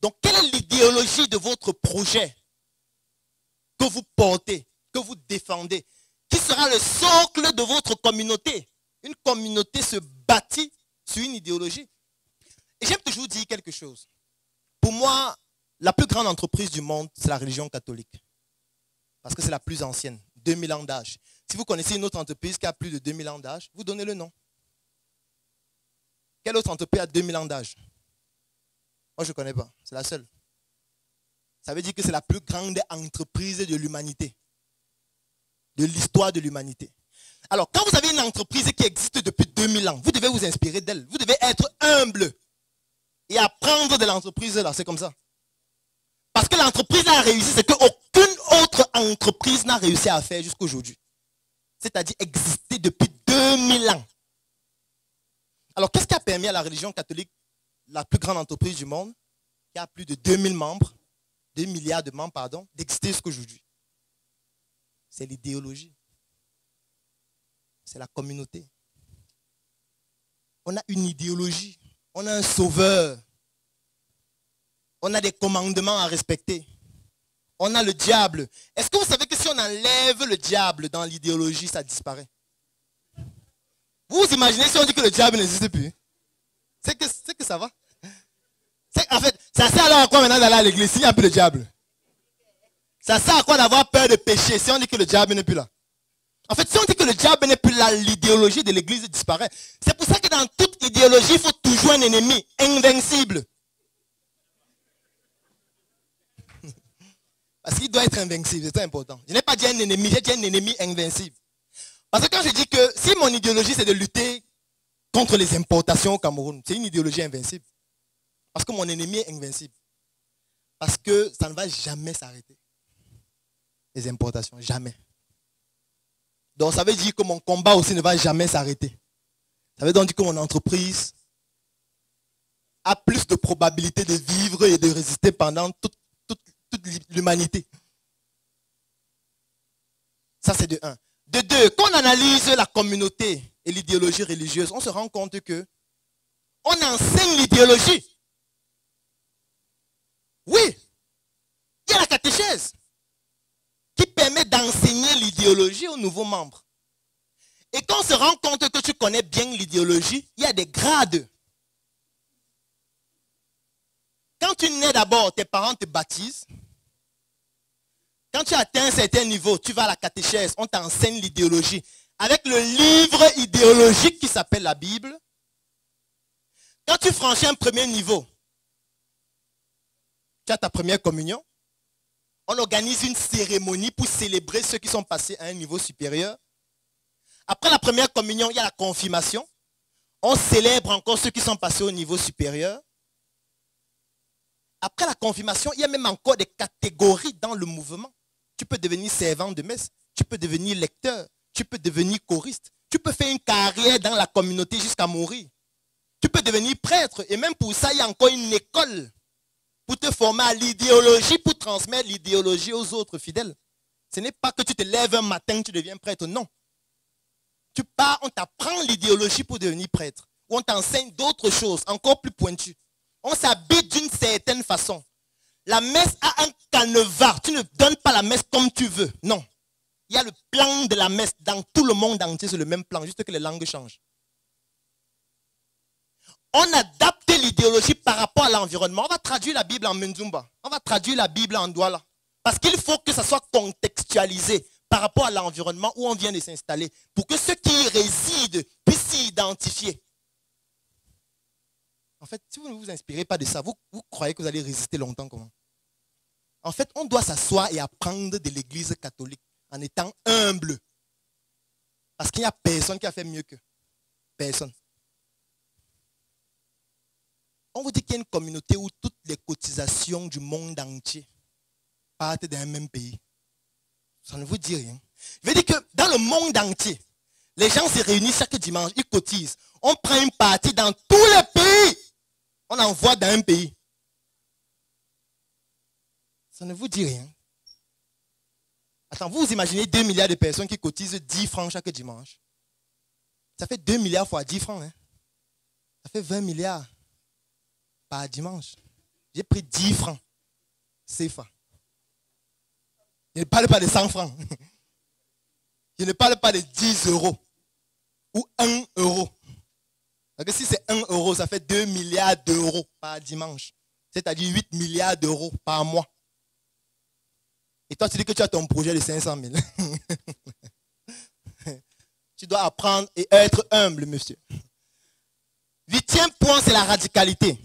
Donc, quelle est l'idéologie de votre projet que vous portez, que vous défendez? Qui sera le socle de votre communauté? Une communauté se bâtit sur une idéologie. Et j'aime toujours dire quelque chose. Pour moi, la plus grande entreprise du monde, c'est la religion catholique. Parce que c'est la plus ancienne, 2000 ans d'âge. Si vous connaissez une autre entreprise qui a plus de 2000 ans d'âge, vous donnez le nom. Quelle autre entreprise a 2000 ans d'âge? Moi, je ne connais pas. C'est la seule. Ça veut dire que c'est la plus grande entreprise de l'humanité. De l'histoire de l'humanité. Alors, quand vous avez une entreprise qui existe depuis 2000 ans, vous devez vous inspirer d'elle. Vous devez être humble et apprendre de l'entreprise là. C'est comme ça. Parce que l'entreprise a réussi ce qu'aucune autre entreprise n'a réussi à faire jusqu'à aujourd'hui. C'est-à-dire exister depuis 2000 ans. Alors, qu'est-ce qui a permis à la religion catholique, la plus grande entreprise du monde, qui a plus de 2000 membres, 2 milliards de membres, pardon, d'exister jusqu'à aujourd'hui? C'est l'idéologie. C'est la communauté. On a une idéologie. On a un sauveur. On a des commandements à respecter. On a le diable. Est-ce que vous savez que si on enlève le diable dans l'idéologie, ça disparaît? Vous vous imaginez si on dit que le diable n'existe plus? C'est que ça va. En fait, ça sert alors à quoi maintenant d'aller à l'église s'il n'y a plus le diable? Ça sert à quoi d'avoir peur de pécher si on dit que le diable n'est plus là? En fait, si on dit que le diable n'est plus là, l'idéologie de l'église disparaît. C'est pour ça que dans toute idéologie, il faut toujours un ennemi invincible. Parce qu'il doit être invincible, c'est très important. Je n'ai pas dit un ennemi, j'ai dit un ennemi invincible. Parce que quand je dis que si mon idéologie c'est de lutter contre les importations au Cameroun, c'est une idéologie invincible. Parce que mon ennemi est invincible. Parce que ça ne va jamais s'arrêter. Les importations, jamais. Donc ça veut dire que mon combat aussi ne va jamais s'arrêter. Ça veut donc dire que mon entreprise a plus de probabilité de vivre et de résister pendant toute l'humanité. Ça c'est de un. De deux, quand on analyse la communauté et l'idéologie religieuse, on se rend compte que on enseigne l'idéologie. Oui, il y a la catéchèse qui permet d'enseigner l'idéologie aux nouveaux membres. Et quand on se rend compte que tu connais bien l'idéologie, il y a des grades. Quand tu nais d'abord, tes parents te baptisent. Quand tu atteins un certain niveau, tu vas à la catéchèse, on t'enseigne l'idéologie. Avec le livre idéologique qui s'appelle la Bible. Quand tu franchis un premier niveau, tu as ta première communion. On organise une cérémonie pour célébrer ceux qui sont passés à un niveau supérieur. Après la première communion, il y a la confirmation. On célèbre encore ceux qui sont passés au niveau supérieur. Après la confirmation, il y a même encore des catégories dans le mouvement. Tu peux devenir servant de messe, tu peux devenir lecteur, tu peux devenir choriste, tu peux faire une carrière dans la communauté jusqu'à mourir. Tu peux devenir prêtre et même pour ça, il y a encore une école pour te former à l'idéologie, pour transmettre l'idéologie aux autres fidèles. Ce n'est pas que tu te lèves un matin, tu deviens prêtre, non. Tu pars, on t'apprend l'idéologie pour devenir prêtre. Ou on t'enseigne d'autres choses encore plus pointues. On s'habille d'une certaine façon. La messe a un canevas. Tu ne donnes pas la messe comme tu veux. Non. Il y a le plan de la messe dans tout le monde entier, c'est le même plan, juste que les langues changent. On adapte l'idéologie par rapport à l'environnement. On va traduire la Bible en Menzumba. On va traduire la Bible en Douala. Parce qu'il faut que ça soit contextualisé par rapport à l'environnement où on vient de s'installer. Pour que ceux qui y résident puissent s'y identifier. En fait, si vous ne vous inspirez pas de ça, vous croyez que vous allez résister longtemps comment? En fait, on doit s'asseoir et apprendre de l'église catholique en étant humble. Parce qu'il n'y a personne qui a fait mieux que personne. On vous dit qu'il y a une communauté où toutes les cotisations du monde entier partent d'un même pays. Ça ne vous dit rien. Je veux dire que dans le monde entier, les gens se réunissent chaque dimanche, ils cotisent. On prend une partie dans tous les pays. On envoie dans un pays. Ça ne vous dit rien. Attends, vous imaginez 2 milliards de personnes qui cotisent 10 francs chaque dimanche. Ça fait 2 milliards fois 10 francs. Hein? Ça fait 20 milliards par dimanche. J'ai pris 10 francs. CFA. Je ne parle pas de 100 francs. Je ne parle pas de 10 euros. Ou 1 euro. Parce que si c'est 1 euro, ça fait 2 milliards d'euros par dimanche. C'est-à-dire 8 milliards d'euros par mois. Et toi, tu dis que tu as ton projet de 500 000. Tu dois apprendre et être humble, monsieur. 8e point, c'est la radicalité.